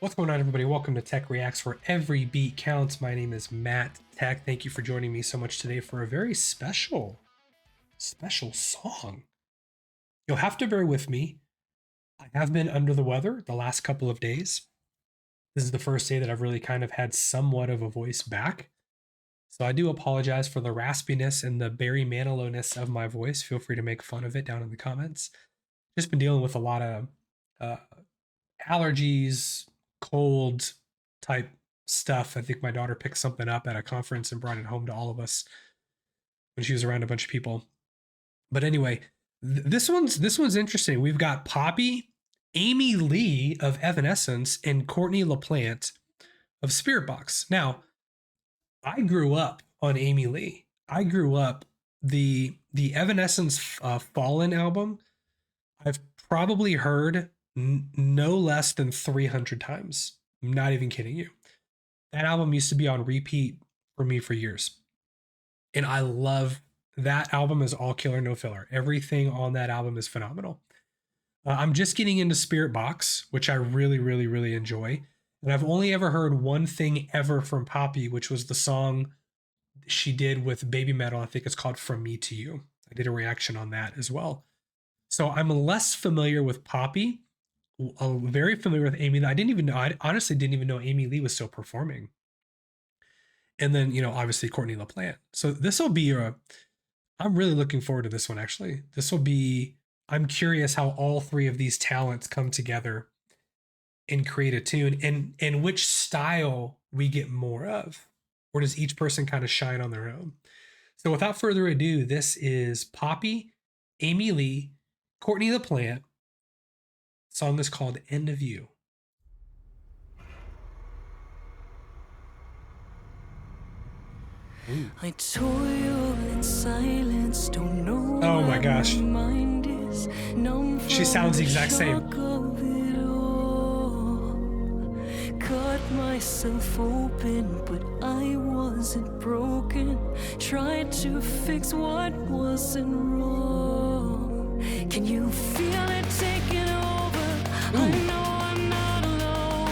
What's going on, everybody? Welcome to Tech Reacts, where every beat counts. My name is Matt Tech. Thank you for joining me so much today for a very special song. You'll have to bear with me. I have been under the weather the last couple of days. This is the first day that I've really kind of had somewhat of a voice back. So I do apologize for the raspiness and the Barry Manilow-ness of my voice. Feel free to make fun of it down in the comments. Just been dealing with a lot of allergies, cold type stuff. I think my daughter picked something up at a conference and brought it home to all of us when she was around a bunch of people. But anyway, this one's interesting. We've got Poppy, Amy Lee of Evanescence, and Courtney LaPlante of Spiritbox. Now, I grew up on Amy Lee. I grew up the Evanescence Fallen album. I've probably heard no less than 300 times. I'm not even kidding you. That album used to be on repeat for me for years. And I love that album. Is all killer, no filler. Everything on that album is phenomenal. I'm just getting into Spiritbox, which I really enjoy. And I've only ever heard one thing ever from Poppy, which was the song she did with Baby Metal. I think it's called From Me to You. I did a reaction on that as well. So I'm less familiar with Poppy. Very familiar with Amy Lee. I honestly didn't even know Amy Lee was still performing. And then, obviously Courtney LaPlante. So this will be I'm really looking forward to this one, actually. I'm curious how all three of these talents come together and create a tune, and which style we get more of, or does each person kind of shine on their own? So without further ado, this is Poppy, Amy Lee, Courtney LaPlante. Song is called End of You. Ooh. I toil in silence, don't know. Oh my gosh. She sounds the exact same. Cut myself open, but I wasn't broken. Tried to fix what wasn't wrong. Can you feel it taking over? I know I'm not alone.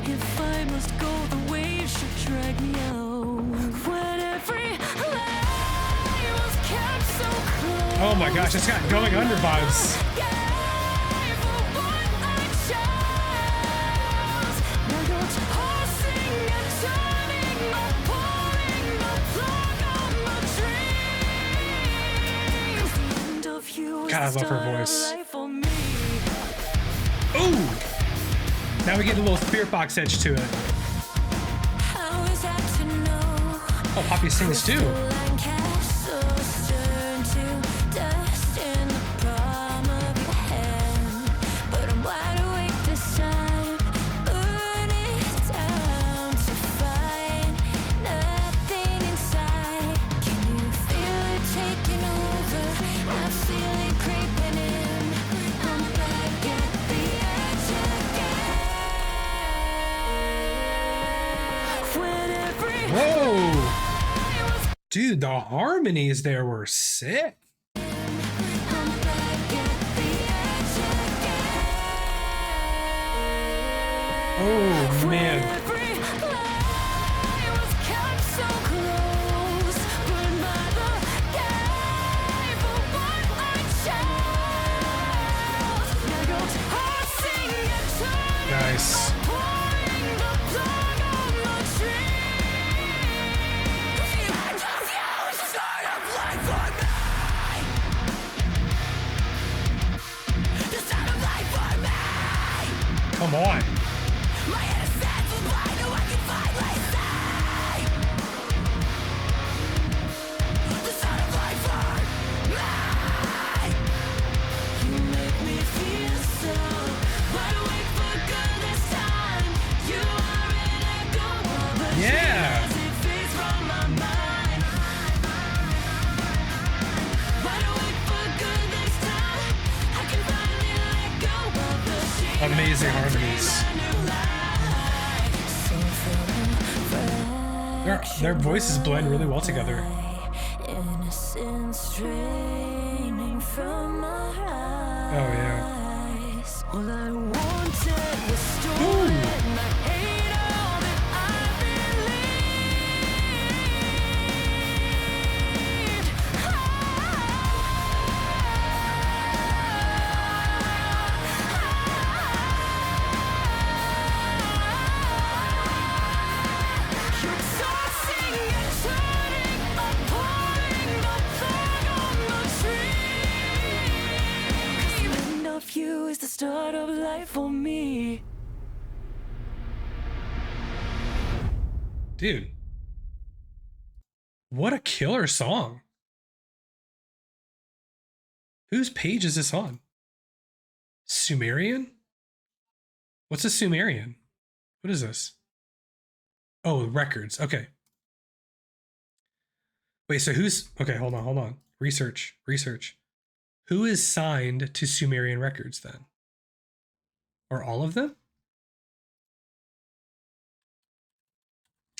If I must go, the waves should drag me out. When every lie was kept so close. Oh my gosh, it's got Going Under vibes. God, I love her voice. Ooh! Now we get a little Spiritbox edge to it. Oh, Poppy sings too. Whoa! Dude, the harmonies there were sick. Oh, man. Nice. Come on. Yeah. Amazing harmonies. Their voices blend really well together. Oh yeah. All I wanted was stolen. Ooh. is the start of life for me. Dude, what a killer song. Whose page is this on? Sumerian? What's a Sumerian? What is this? Oh, records. Okay. Wait, so who's okay? Hold on. Research. Who is signed to Sumerian Records then? Or all of them?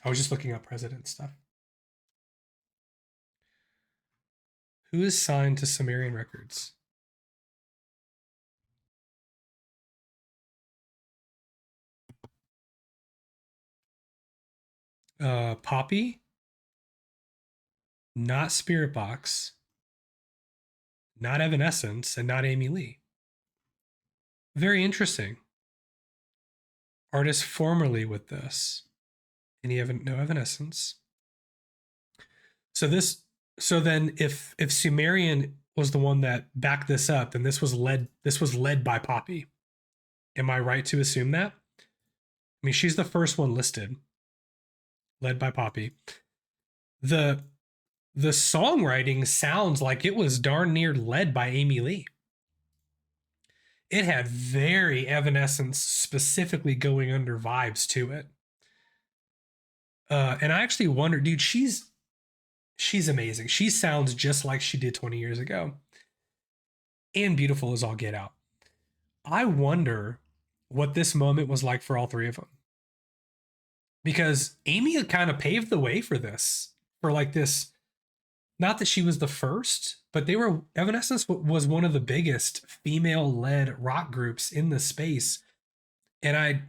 I was just looking up president stuff. Who is signed to Sumerian Records? Poppy, not Spirit Box, not Evanescence, and not Amy Lee. Very interesting. Artist formerly with this. And you have no Evanescence. So then if Sumerian was the one that backed this up, then this was led by Poppy. Am I right to assume that? I mean, she's the first one listed, led by Poppy. The songwriting sounds like it was darn near led by Amy Lee. It had very Evanescence specifically going under vibes to it. And I actually wonder, dude, she's amazing. She sounds just like she did 20 years ago. And beautiful as all get out. I wonder what this moment was like for all three of them. Because Amy had kind of paved the way for this, for like this, not that she was the first, but Evanescence was one of the biggest female-led rock groups in the space. And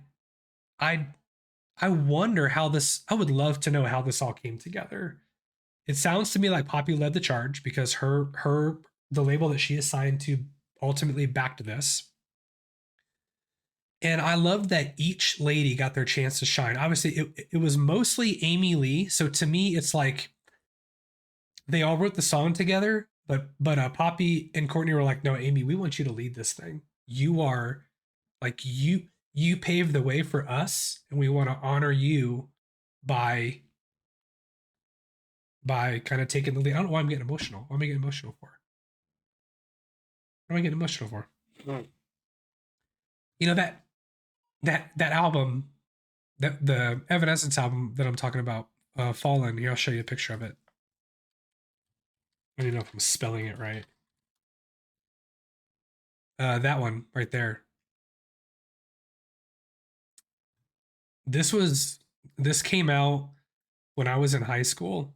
I wonder how I would love to know how this all came together. It sounds to me like Poppy led the charge because the label that she assigned to ultimately backed this. And I love that each lady got their chance to shine. Obviously, it was mostly Amy Lee. So to me, it's like they all wrote the song together, but Poppy and Courtney were like, no, Amy, we want you to lead this thing. You are like, you paved the way for us, and we want to honor you by kind of taking the lead. I don't know why I'm getting emotional. What am I getting emotional for? What am I getting emotional for? You know, that album, the Evanescence album that I'm talking about, Fallen. Here, I'll show you a picture of it. I don't even know if I'm spelling it right. That one right there. This came out when I was in high school,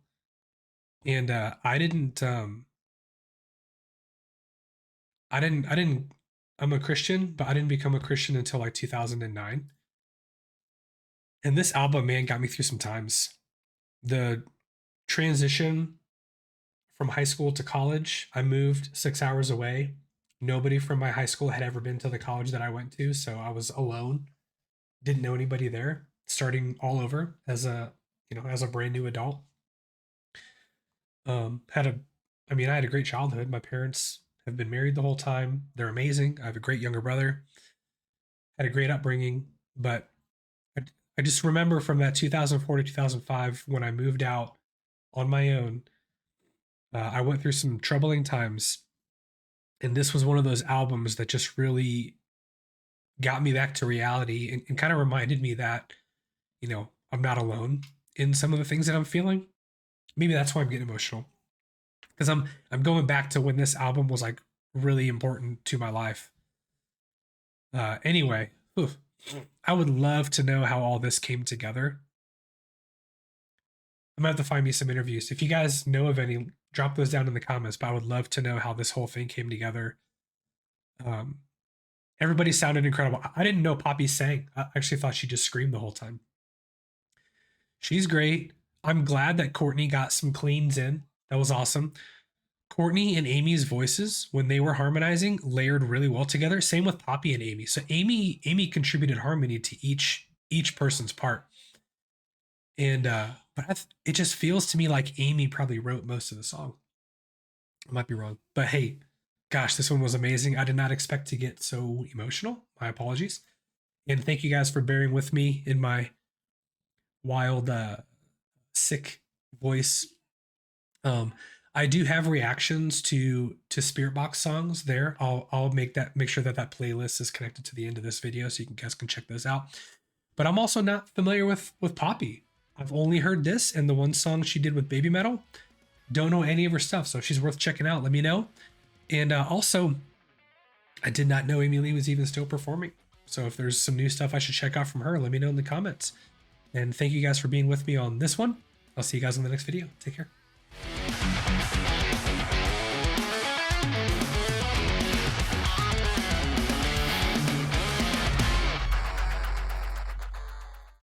and I didn't. I'm a Christian, but I didn't become a Christian until like 2009. And this album, man, got me through some times. The transition from high school to college, I moved 6 hours away. Nobody from my high school had ever been to the college that I went to, so I was alone. Didn't know anybody there, starting all over as a brand new adult. I had a great childhood. My parents have been married the whole time. They're amazing. I have a great younger brother. Had a great upbringing, but I just remember from that 2004 to 2005 when I moved out on my own. I went through some troubling times, and this was one of those albums that just really got me back to reality and kind of reminded me that, I'm not alone in some of the things that I'm feeling. Maybe that's why I'm getting emotional, because I'm going back to when this album was like really important to my life. Anyway, I would love to know how all this came together. I'm gonna have to find me some interviews. If you guys know of any, drop those down in the comments. But I would love to know how this whole thing came together. Everybody sounded incredible. I didn't know Poppy sang. I actually thought she just screamed the whole time. She's great. I'm glad that Courtney got some cleans in. That was awesome. Courtney and Amy's voices, when they were harmonizing, layered really well together. Same with Poppy and Amy. So Amy contributed harmony to each person's part. And but it just feels to me like Amy probably wrote most of the song. I might be wrong, but hey, Gosh, this one was amazing. I did not expect to get so emotional. My apologies. And thank you guys for bearing with me in my wild, sick voice. I do have reactions to Spirit Box songs there. I'll make sure that that playlist is connected to the end of this video so you guys can check those out. But I'm also not familiar with Poppy. I've only heard this and the one song she did with Baby Metal. Don't know any of her stuff, so if she's worth checking out, let me know. And also, I did not know Amy Lee was even still performing. So if there's some new stuff I should check out from her, let me know in the comments. And thank you guys for being with me on this one. I'll see you guys in the next video. Take care.